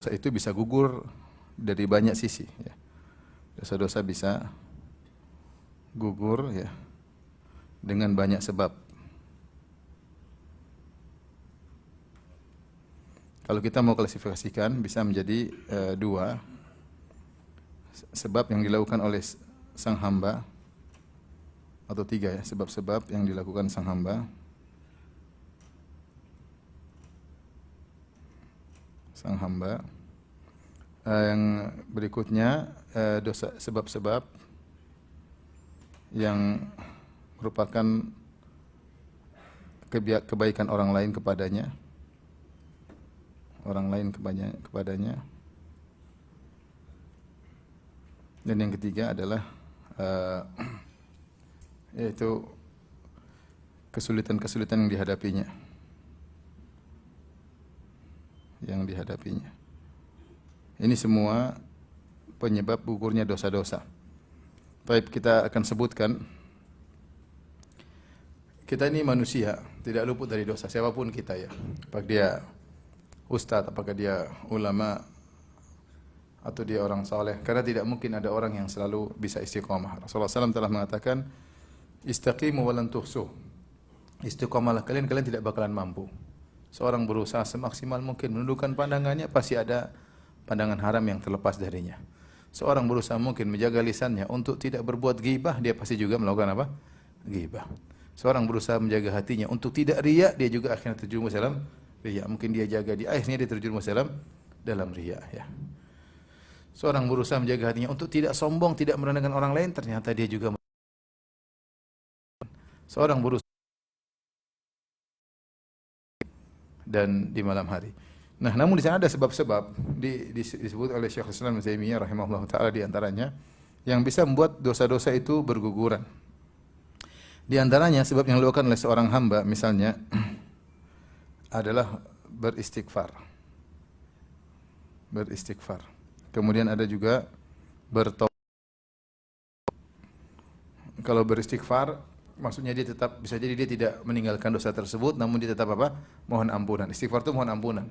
Dosa itu bisa gugur dari banyak sisi ya. Dosa-dosa bisa gugur ya dengan banyak sebab. Kalau kita mau klasifikasikan bisa menjadi dua sebab yang dilakukan oleh sang hamba, atau tiga ya, sebab-sebab yang dilakukan sang hamba. Yang berikutnya dosa, sebab-sebab yang merupakan kebaikan orang lain kepadanya, dan yang ketiga adalah yaitu kesulitan-kesulitan yang dihadapinya. Ini semua penyebab gugurnya dosa-dosa. Baik, kita akan sebutkan. Kita ini manusia, tidak luput dari dosa, siapapun kita ya. Apakah dia ustaz, apakah dia ulama, atau dia orang saleh. Karena tidak mungkin ada orang yang selalu bisa istiqamah. Rasulullah SAW telah mengatakan, istaqimu walan tuhsuh. Istiqamalah kalian tidak bakalan mampu. Seorang berusaha semaksimal mungkin menundukkan pandangannya, pasti ada pandangan haram yang terlepas darinya. Seorang berusaha mungkin menjaga lisannya untuk tidak berbuat ghibah, dia pasti juga melakukan apa? Ghibah. Seorang berusaha menjaga hatinya untuk tidak riya, dia juga akhirnya terjerumus dalam riya. Mungkin dia jaga di akhirnya dia terjerumus dalam riya ya. Seorang berusaha menjaga hatinya untuk tidak sombong, tidak merendahkan orang lain, ternyata dia juga seorang berusaha dan di malam hari. Nah, namun di sana ada sebab-sebab disebut oleh Syekh Islam Ibnu Taimiyah rahimahullah taala, di antaranya yang bisa membuat dosa-dosa itu berguguran. Di antaranya sebab yang dilakukan oleh seorang hamba misalnya adalah beristighfar. Kemudian ada juga bertobat. Kalau beristighfar maksudnya dia tetap, bisa jadi dia tidak meninggalkan dosa tersebut, namun dia tetap apa? Mohon ampunan. Istighfar itu mohon ampunan.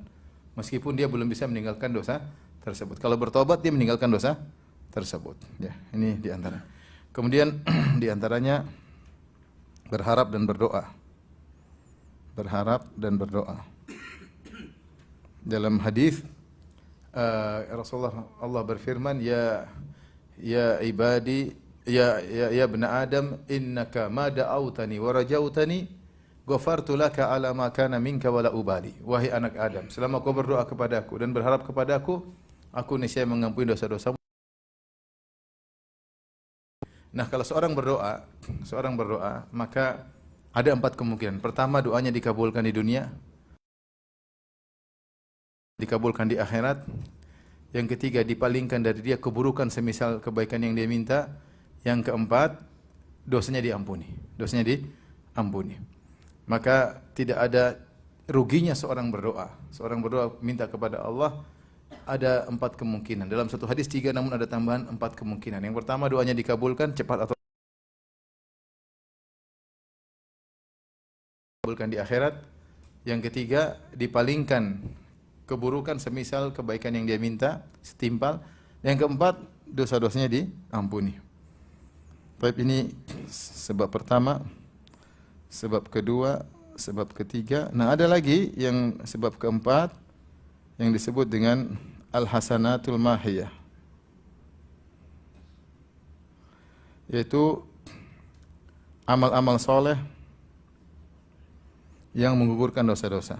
Meskipun dia belum bisa meninggalkan dosa tersebut. Kalau bertobat dia meninggalkan dosa tersebut. Ya, ini di antara. Kemudian di antaranya berharap dan berdoa. Dalam hadis Rasulullah Allah berfirman, ya ibadi, ya ibn Adam, innaka ma da'autani wa rajautani ghafartu laka ala ma kana minka wala ubali. Wahai anak Adam, selama kau berdoa kepadaku dan berharap kepadaku, aku niscaya mengampuni dosa-dosamu. Nah, kalau seorang berdoa, maka ada 4 kemungkinan. Pertama, doanya dikabulkan di dunia, dikabulkan di akhirat. Yang ketiga, dipalingkan dari dia keburukan semisal kebaikan yang dia minta. Yang keempat, dosanya diampuni. Maka tidak ada ruginya seorang berdoa. Seorang berdoa minta kepada Allah, ada 4 kemungkinan. Dalam satu hadis 3, namun ada tambahan 4 kemungkinan. Yang pertama, doanya dikabulkan cepat atau dikabulkan di akhirat. Yang ketiga, dipalingkan keburukan semisal kebaikan yang dia minta, setimpal. Yang keempat, dosa-dosanya diampuni. Baik, ini sebab pertama, sebab kedua, sebab ketiga. Nah, ada lagi yang sebab keempat yang disebut dengan al-hasanatul mahiyah, yaitu amal-amal soleh yang menggugurkan dosa-dosa.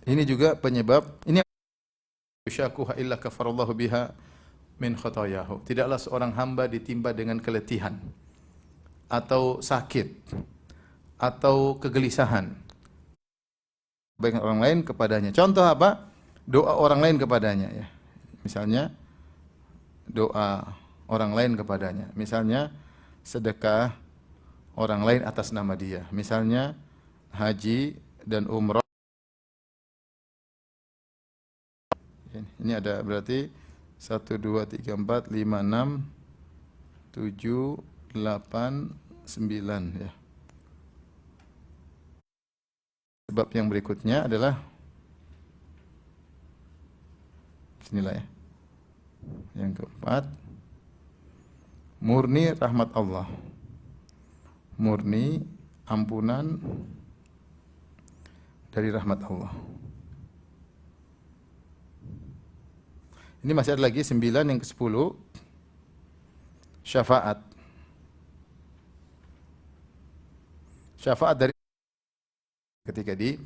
Ini juga penyebab, ini yushakuha illa kafarallahu biha min khotayahu. Tidaklah seorang hamba ditimpa dengan keletihan atau sakit atau kegelisahan baik orang lain kepadanya. Contoh apa? Doa orang lain kepadanya ya. Misalnya doa orang lain kepadanya. Misalnya sedekah orang lain atas nama dia. Misalnya haji dan umrah. Ini ada berarti 1, 2, 3, 4, 5, 6, 7, 8, 9 ya. Sebab yang berikutnya adalah sinilah ya. Yang keempat, murni rahmat Allah. Murni ampunan dari rahmat Allah. Ini masih ada lagi 9, yang ke-10, syafaat. Syafaat dari ketika di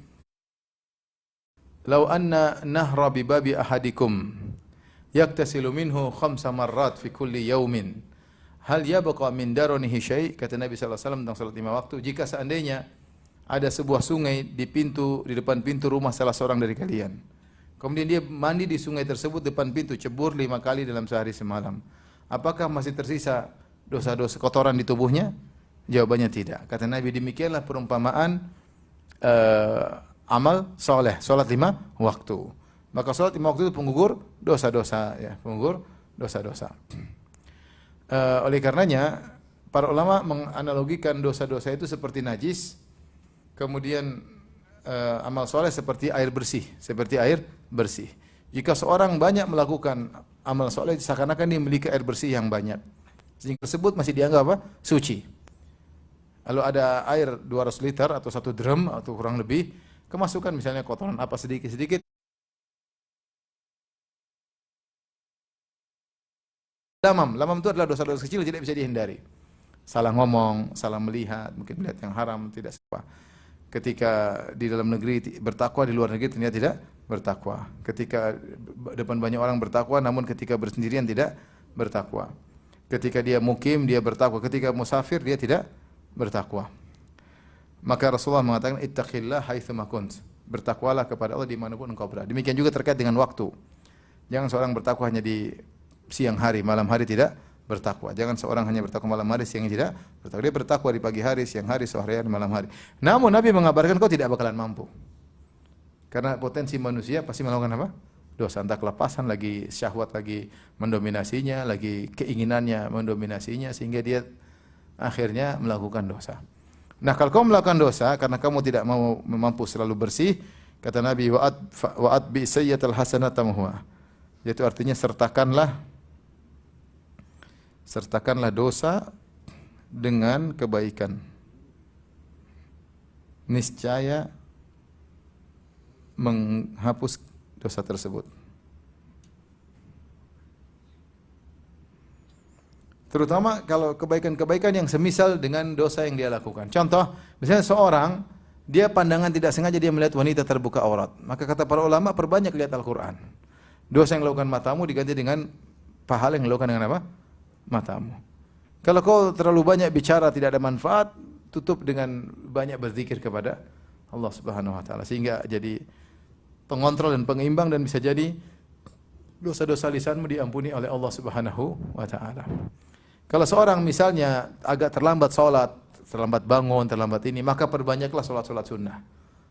Lau anna nahra bi babi ahadikum yaktasilu minhu 5 marrat fi kulli yaumin hal yabqa min daranihi syai', kata Nabi sallallahu alaihi wasallam tentang salat 5 waktu, jika seandainya ada sebuah sungai di depan pintu rumah salah seorang dari kalian, kemudian dia mandi di sungai tersebut depan pintu, cebur 5 kali dalam sehari semalam, apakah masih tersisa dosa-dosa kotoran di tubuhnya? Jawabannya tidak. Kata Nabi, demikianlah perumpamaan amal soleh, solat 5 waktu. Maka solat 5 waktu itu penggugur dosa-dosa, ya, penggugur dosa-dosa. Oleh karenanya para ulama menganalogikan dosa-dosa itu seperti najis, kemudian amal soleh seperti air bersih, Jika seorang banyak melakukan amal soleh, seakan-akan dia memiliki air bersih yang banyak, sehingga tersebut masih dianggap apa? Suci. Lalu ada air 200 liter atau 1 drum atau kurang lebih, kemasukan misalnya kotoran apa sedikit-sedikit, lamam itu adalah dosa-dosa kecil, tidak bisa dihindari. Salah ngomong, salah melihat, mungkin melihat yang haram, tidak apa. Ketika di dalam negeri bertakwa, di luar negeri ternyata tidak bertakwa. Ketika depan banyak orang bertakwa, namun ketika bersendirian tidak bertakwa. Ketika dia mukim, dia bertakwa. Ketika musafir, dia tidak bertakwa. Maka Rasulullah mengatakan, ittaqillah haitsuma kunt. Bertakwalah kepada Allah dimanapun engkau berada. Demikian juga terkait dengan waktu. Jangan seorang bertakwa hanya di siang hari, malam hari tidak bertakwa. Jangan seorang hanya bertakwa malam hari, siang tidak bertakwa. Dia bertakwa di pagi hari, siang hari, sore hari, malam hari. Namun Nabi mengabarkan kau tidak bakalan mampu. Karena potensi manusia pasti melakukan apa? Dosa, entah kelepasan, lagi syahwat lagi mendominasinya, lagi keinginannya mendominasinya, sehingga dia akhirnya melakukan dosa. Nah, kalau kamu melakukan dosa karena kamu tidak mau mampu selalu bersih, kata Nabi, wa'at bi sayyatal hasanata muhwa. Yaitu artinya sertakanlah dosa dengan kebaikan. Niscaya menghapus dosa tersebut. Terutama kalau kebaikan-kebaikan yang semisal dengan dosa yang dia lakukan. Contoh, misalnya seorang, dia pandangan tidak sengaja dia melihat wanita terbuka aurat. Maka kata para ulama, perbanyak lihat Al-Quran. Dosa yang dilakukan matamu diganti dengan pahala yang dilakukan dengan apa? Matamu. Kalau kau terlalu banyak bicara tidak ada manfaat, tutup dengan banyak berzikir kepada Allah Subhanahu wa taala, sehingga jadi pengontrol dan pengeimbang, dan bisa jadi dosa-dosa lisanmu diampuni oleh Allah Subhanahu wa taala. Kalau seorang misalnya agak terlambat sholat, terlambat bangun, terlambat ini, maka perbanyaklah sholat-sholat sunnah.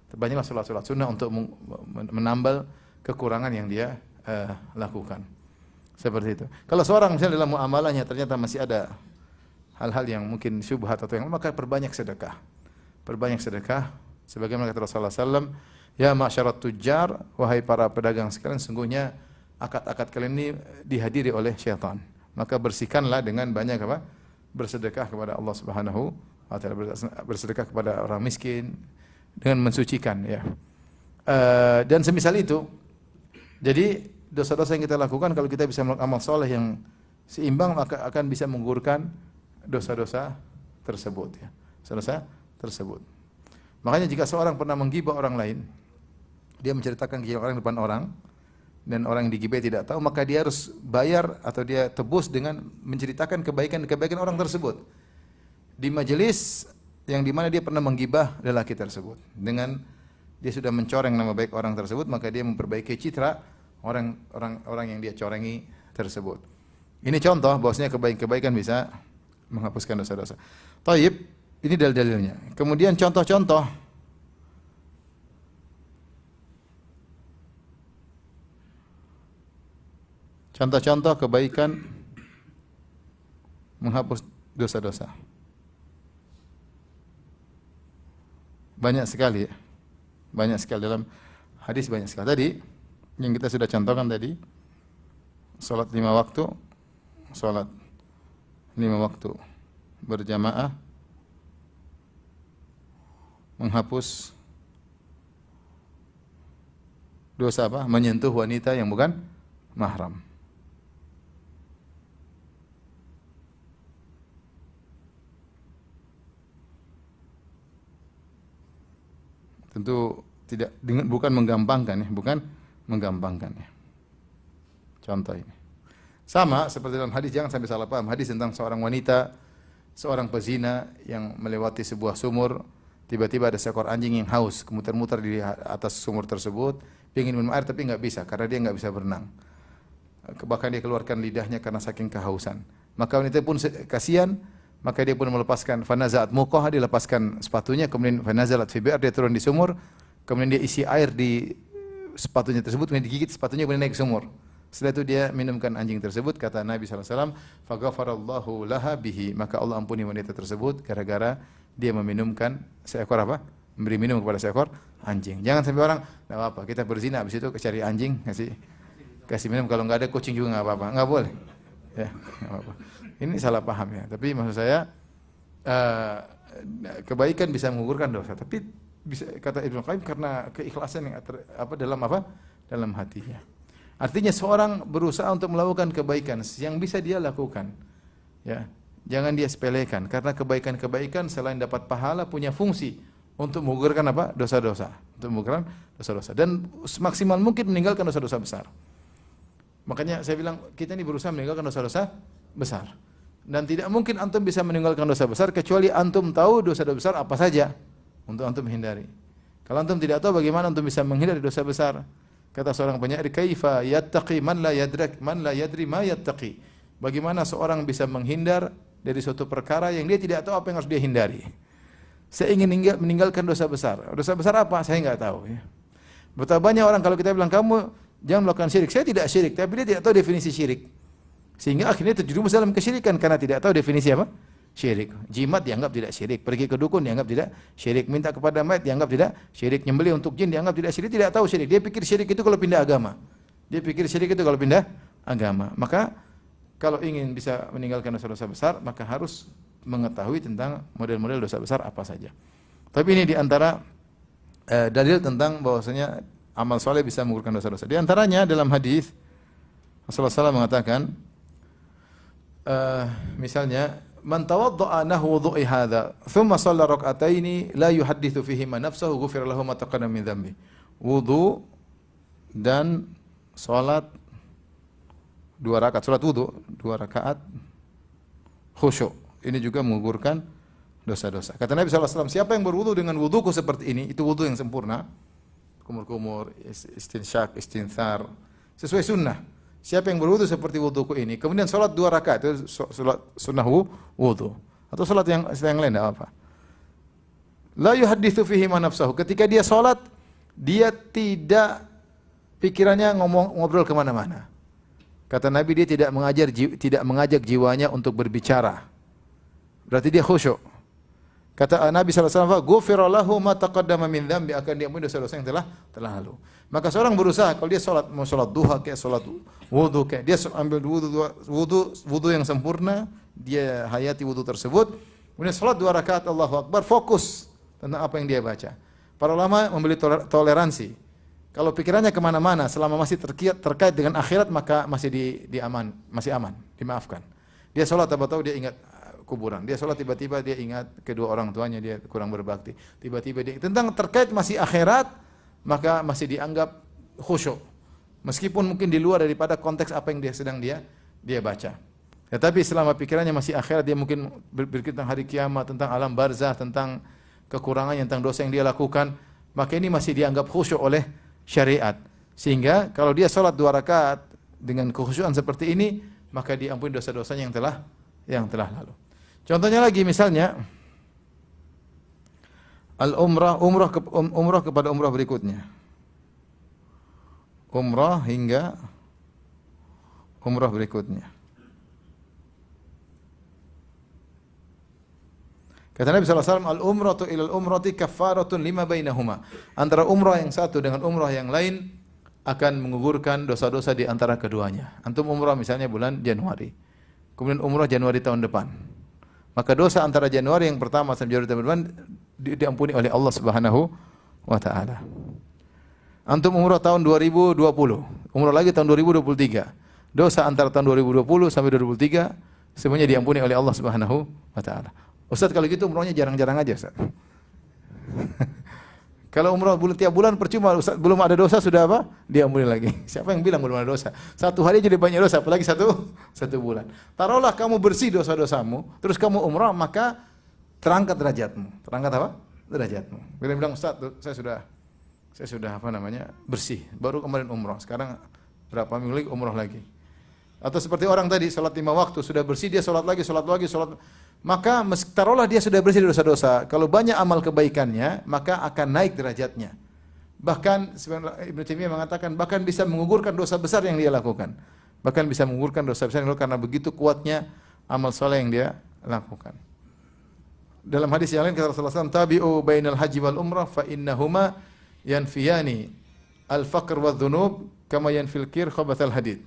Perbanyaklah sholat-sholat sunnah untuk menambal kekurangan yang dia lakukan. Seperti itu. Kalau seorang misalnya dalam muamalahnya ternyata masih ada hal-hal yang mungkin syubhat atau yang, maka perbanyak sedekah. Perbanyak sedekah. Sebagaimana kata Rasulullah SAW, ya ma'syarat tujjar, wahai para pedagang sekalian, sungguhnya akad-akad kalian ini dihadiri oleh syaitan. Maka bersihkanlah dengan banyak apa? Bersedekah kepada Allah Subhanahu wa taala, bersedekah kepada orang miskin dengan mensucikan, ya. Dan semisal itu. Jadi dosa-dosa yang kita lakukan, kalau kita bisa melakukan amal soleh yang seimbang, maka akan bisa menggugurkan dosa-dosa tersebut, ya. Dosa tersebut. Makanya jika seorang pernah menggibah orang lain, dia menceritakan kegilaan orang depan orang, dan orang yang digibah tidak tahu, maka dia harus bayar atau dia tebus dengan menceritakan kebaikan-kebaikan orang tersebut di majelis yang dimana dia pernah menggibah lelaki tersebut. Dengan dia sudah mencoreng nama baik orang tersebut, maka dia memperbaiki citra orang yang dia corengi tersebut. Ini contoh bahwasanya kebaikan-kebaikan bisa menghapuskan dosa-dosa. Taib, ini dalil-dalilnya. Kemudian contoh-contoh kebaikan menghapus dosa-dosa. Banyak sekali, ya. Banyak sekali dalam hadis, banyak sekali. Tadi yang kita sudah contohkan tadi, salat 5 waktu, salat 5 waktu berjamaah menghapus dosa apa? Menyentuh wanita yang bukan mahram. Tentu tidak bukan menggampangkan ya, bukan menggampangkan ya. Contoh ini. Sama seperti dalam hadis, jangan sampai salah paham. Hadis tentang seorang wanita, seorang pezina yang melewati sebuah sumur, tiba-tiba ada seekor anjing yang haus, muter-muter di atas sumur tersebut, ingin minum air tapi enggak bisa karena dia enggak bisa berenang. Bahkan dia keluarkan lidahnya karena saking kehausan. Maka wanita pun kasihan, maka dia pun melepaskan fanazaat muqah, dia lepaskan sepatunya, kemudian fanazalat fi bi'r, dia turun di sumur, kemudian dia isi air di sepatunya tersebut, kemudian digigit sepatunya, kemudian naik ke sumur. Setelah itu dia minumkan anjing tersebut, kata Nabi SAW, faghfarallahu laha bihi, maka Allah ampuni wanita tersebut gara-gara dia meminumkan seekor apa? Memberi minum kepada seekor anjing. Jangan sampai orang, enggak apa-apa, kita berzina habis itu cari anjing, kasih minum, kalau enggak ada kucing juga enggak apa-apa. Enggak boleh. Ya, enggak apa-apa. Ini salah paham ya. Tapi maksud saya kebaikan bisa menggugurkan dosa. Tapi bisa, kata Ibnu Qayyim, karena keikhlasan yang dalam hatinya. Artinya seorang berusaha untuk melakukan kebaikan yang bisa dia lakukan. Ya, jangan dia sepelekan karena kebaikan-kebaikan selain dapat pahala punya fungsi untuk menggugurkan apa? Dosa-dosa. Untuk menggugurkan dosa-dosa dan semaksimal mungkin meninggalkan dosa-dosa besar. Makanya saya bilang kita ini berusaha meninggalkan dosa-dosa besar. Dan tidak mungkin antum bisa meninggalkan dosa besar kecuali antum tahu dosa-dosa besar apa saja untuk antum hindari. Kalau antum tidak tahu bagaimana antum bisa menghindari dosa besar? Kata seorang penyair, kaifa yattaqi man la yadri ma yattaqi. Bagaimana seorang bisa menghindar dari suatu perkara yang dia tidak tahu apa yang harus dia hindari? Saya ingin meninggalkan dosa besar. Dosa besar apa? Saya enggak tahu ya. Betapa banyak orang kalau kita bilang kamu jangan melakukan syirik. Saya tidak syirik, tapi dia tidak tahu definisi syirik. Sehingga akhirnya terjerumus dalam kesyirikan karena tidak tahu definisi apa? Syirik. Jimat dianggap tidak syirik, pergi ke dukun dianggap tidak syirik, minta kepada mayat dianggap tidak syirik, nyembelih untuk jin dianggap tidak syirik, tidak tahu syirik. Dia pikir syirik itu kalau pindah agama. Dia pikir syirik itu kalau pindah agama. Maka kalau ingin bisa meninggalkan dosa-dosa besar, maka harus mengetahui tentang model-model dosa besar apa saja. Tapi ini diantara dalil tentang bahwasanya amal soleh bisa menggugurkan dosa-dosa. Di antaranya dalam hadis Rasulullah SAW mengatakan, misalnya, man tawadda'a nahwu wudu'i hadza, thumma shalla rak'ataini la yuhadditsu fihi ma nafsuhu ghufira lahu ma taqaddama min dhanbi. Wudu dan salat 2 rakaat, salat wudu 2 rakaat khusyuk. Ini juga menggugurkan dosa-dosa. Kata Nabi SAW, siapa yang berwudu dengan wuduku seperti ini, itu wudu yang sempurna. Kumur-kumur, istinsyak, istinthar, sesuai sunnah. Siapa yang berwudu seperti wuduku ini, kemudian salat 2 rakaat, itu salat sunnah wudu. Atau salat yang lain, tidak apa. La yuhadditsu fihi ma nafsuhu. Ketika dia salat, dia tidak pikirannya ngobrol kemana-mana. Kata Nabi, dia tidak mengajak jiwanya untuk berbicara. Berarti dia khusyuk. Kata Nabi SAW, ghufira lahu ma taqaddama min dzambi, akan diampuni dosa-dosa yang telah lalu. Maka seorang berusaha, kalau dia salat, mau salat duha kayak salat wudu kayak, dia ambil wudu yang sempurna, dia hayati wudu tersebut, kemudian salat 2 rakaat Allahu Akbar, fokus tentang apa yang dia baca. Para ulama memberi toleransi. Kalau pikirannya kemana-mana, selama masih terkait dengan akhirat, maka masih aman, dimaafkan. Dia salat, tahu dia ingat kuburan. Dia salat, tiba-tiba dia ingat kedua orang tuanya, dia kurang berbakti. Tiba-tiba dia tentang terkait masih akhirat, maka masih dianggap khusyuk. Meskipun mungkin di luar daripada konteks apa yang sedang dia baca. Tetapi selama pikirannya masih akhirat, dia mungkin berpikir tentang hari kiamat, tentang alam barzah, tentang kekurangannya, tentang dosa yang dia lakukan, maka ini masih dianggap khusyuk oleh syariat. Sehingga kalau dia salat 2 rakaat dengan kekhusyukan seperti ini, maka diampuni dosa-dosanya yang telah lalu. Contohnya lagi, misalnya umrah kepada umrah berikutnya. Umrah hingga umrah berikutnya. Kata Nabi SAW, al-umratu ilal umrati kaffaratun lima bainahuma. Antara umrah yang satu dengan umrah yang lain akan menggugurkan dosa-dosa di antara keduanya. Antum umrah misalnya bulan Januari. Kemudian umrah Januari tahun depan. Maka dosa antara Januari yang pertama sampai Januari tahun depan diampuni oleh Allah Subhanahu wa taala. Antum umrah tahun 2020, umrah lagi tahun 2023. Dosa antara tahun 2020 sampai 2023 semuanya diampuni oleh Allah Subhanahu wa taala. Ustaz kalau gitu umrahnya jarang-jarang aja, Ustaz. Kalau umrah tiap bulan percuma, Ustaz, belum ada dosa sudah apa? Diampuni lagi. Siapa yang bilang belum ada dosa? Satu hari jadi banyak dosa, apalagi satu bulan. Taruhlah kamu bersih dosa-dosamu, terus kamu umrah, maka terangkat derajatmu. Terangkat apa? Derajatmu. Dia bilang, Ustaz, saya sudah apa namanya? Bersih, baru kemarin umrah. Sekarang berapa minggu lagi umrah lagi. Atau seperti orang tadi salat 5 waktu, sudah bersih dia salat lagi. Maka taruhlah dia sudah bersih dari dosa-dosa. Kalau banyak amal kebaikannya, maka akan naik derajatnya. Bahkan Ibnu Taimiyah mengatakan bahkan bisa menggugurkan dosa besar yang dia lakukan. Bahkan bisa menggugurkan dosa besar yang dia lakukan karena begitu kuatnya amal soleh yang dia lakukan. Dalam hadis yang lain kata Rasulullah SAW, tabi'u bainal haji wal umrah fa innahuma yanfiyani al-faqr wa dhunub kama yanfil kir khabathal hadid.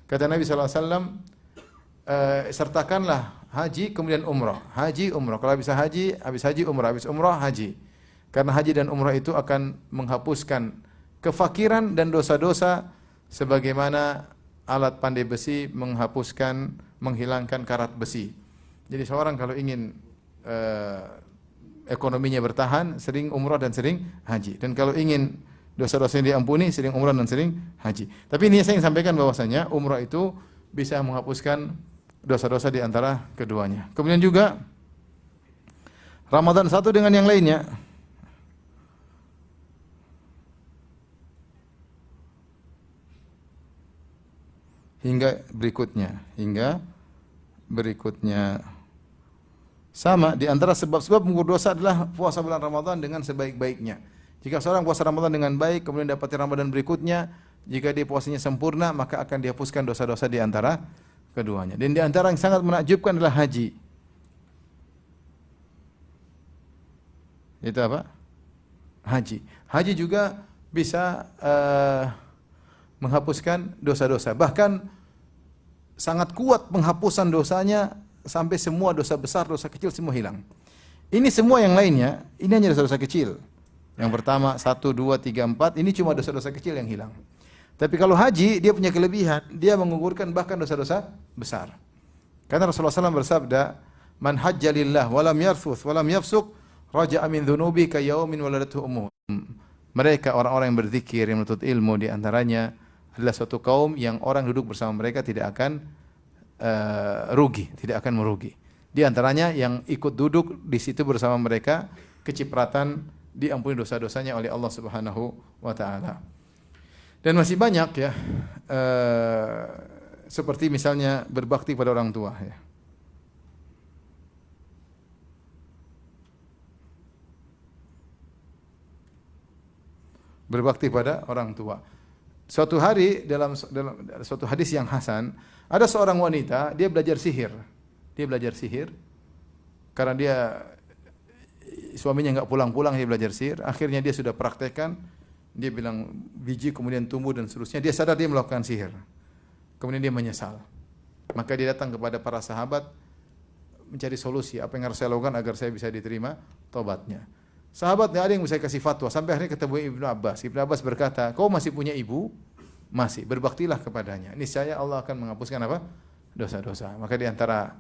Kata Nabi SAW, sertakanlah haji kemudian umrah. Haji, umrah. Kalau habis haji, umrah. Habis umrah, haji. Karena haji dan umrah itu akan menghapuskan kefakiran dan dosa-dosa sebagaimana alat pandai besi menghilangkan karat besi. Jadi seorang kalau ingin ekonominya bertahan, sering umrah dan sering haji. Dan kalau ingin dosa-dosanya diampuni, sering umrah dan sering haji. Tapi ini saya ingin sampaikan bahwasanya umrah itu bisa menghapuskan dosa-dosa di antara keduanya. Kemudian juga Ramadan satu dengan yang lainnya. Hingga berikutnya. Sama di antara sebab-sebab mengukur dosa adalah puasa bulan Ramadan dengan sebaik-baiknya. Jika seorang puasa Ramadan dengan baik kemudian dapati Ramadan berikutnya, jika dia puasanya sempurna maka akan dihapuskan dosa-dosa di antara keduanya. Dan di antara yang sangat menakjubkan adalah haji. Itu apa? Haji. Haji juga bisa menghapuskan dosa-dosa. Bahkan sangat kuat penghapusan dosanya sampai semua dosa besar, dosa kecil semua hilang. Ini semua yang lainnya, ini hanya dosa-dosa kecil. Yang pertama 1, 2, 3, 4, ini cuma dosa-dosa kecil yang hilang. Tapi kalau haji, dia punya kelebihan, dia menggugurkan bahkan dosa-dosa besar. Karena Rasulullah SAW bersabda, "Man hajja lillah walam yarfuth walam yafsuk, raja'a min dhunubi ka yaumin waladatuhu ummuh." Mereka orang-orang yang berzikir, yang menuntut ilmu di antaranya adalah suatu kaum yang orang duduk bersama mereka tidak akan tidak akan merugi. Di antaranya yang ikut duduk di situ bersama mereka kecipratan diampuni dosa-dosanya oleh Allah Subhanahu wa taala. Dan masih banyak ya, seperti misalnya berbakti pada orang tua ya. Berbakti pada orang tua. Suatu hari dalam suatu hadis yang hasan, ada seorang wanita, dia belajar sihir. Dia belajar sihir karena dia suaminya enggak pulang-pulang, dia belajar sihir. Akhirnya dia sudah praktekkan. Dia bilang biji kemudian tumbuh dan seterusnya. Dia sadar dia melakukan sihir. Kemudian dia menyesal. Maka dia datang kepada para sahabat mencari solusi, apa yang harus saya lakukan agar saya bisa diterima tobatnya. Sahabat tidak ada yang bisa kasih fatwa. Sampai akhirnya ketemu Ibnu Abbas. Ibnu Abbas berkata, kau masih punya ibu? Masih. Berbaktilah kepadanya. Niscaya Allah akan menghapuskan apa? Dosa-dosa. Maka di antara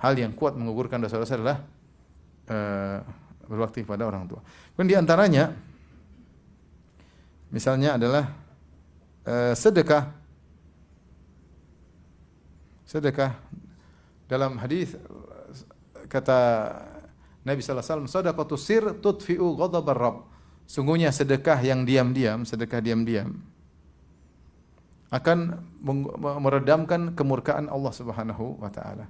hal yang kuat menggugurkan dosa-dosa adalah berbakti kepada orang tua. Kemudian di antaranya, misalnya adalah sedekah. Sedekah. Dalam hadis kata Nabi sallallahu alaihi wasallam, "Shadaqatus sir tudfi'u ghadabar rabb." Sungguhnya sedekah yang diam-diam, sedekah diam-diam akan meredamkan kemurkaan Allah Subhanahu wa taala.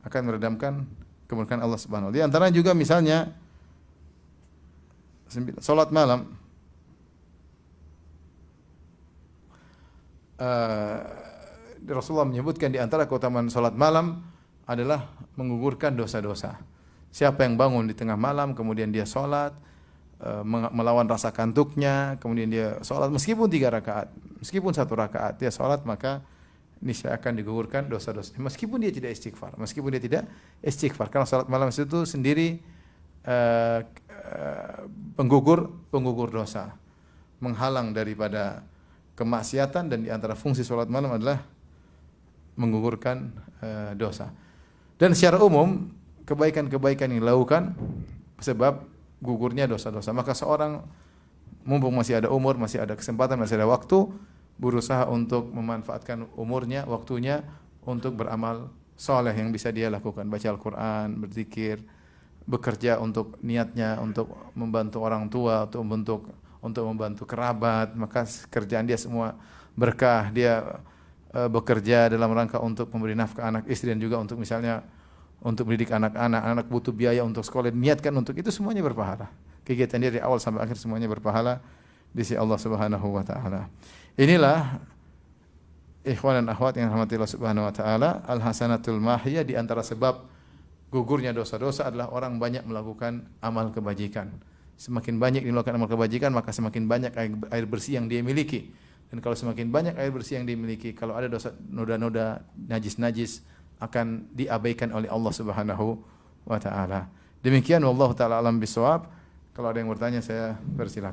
Akan meredamkan kemurkaan Allah Subhanahu wa taala. Di antaranya juga misalnya salat malam. Rasulullah menyebutkan di antara keutamaan salat malam adalah menggugurkan dosa-dosa. Siapa yang bangun di tengah malam kemudian dia salat, melawan rasa kantuknya, kemudian dia salat meskipun 3 rakaat, meskipun 1 rakaat dia salat, maka niscaya akan digugurkan dosa-dosa. Meskipun dia tidak istighfar, meskipun dia tidak istighfar, karena salat malam itu sendiri penggugur dosa, menghalang daripada kemaksiatan, dan di antara fungsi salat malam adalah menggugurkan dosa. Dan secara umum kebaikan-kebaikan yang dilakukan sebab gugurnya dosa-dosa. Maka seorang mumpung masih ada umur, masih ada kesempatan, masih ada waktu, berusaha untuk memanfaatkan umurnya, waktunya untuk beramal soleh yang bisa dia lakukan. Baca Al-Quran, berzikir, bekerja untuk niatnya untuk membantu orang tua, untuk membantu kerabat. Maka kerjaan dia semua berkah. Dia bekerja dalam rangka untuk memberi nafkah anak istri, dan juga untuk misalnya untuk mendidik anak-anak. Anak butuh biaya untuk sekolah, niatkan untuk itu, semuanya berpahala. Kegiatan dia dari awal sampai akhir semuanya berpahala di sisi Allah Subhanahu wa taala. Inilah ikhwan dan akhwat yang dirahmati Allah Subhanahu wa taala, al-hasanatul mahiyah, di antara sebab gugurnya dosa-dosa adalah orang banyak melakukan amal kebajikan. Semakin banyak melakukan amal kebajikan, maka semakin banyak air bersih yang dia miliki. Dan kalau semakin banyak air bersih yang dimiliki, kalau ada dosa, noda-noda, najis-najis, akan diabaikan oleh Allah Subhanahu wa taala. Demikian wallahu taala alam bisawab. Kalau ada yang bertanya, saya persilakan.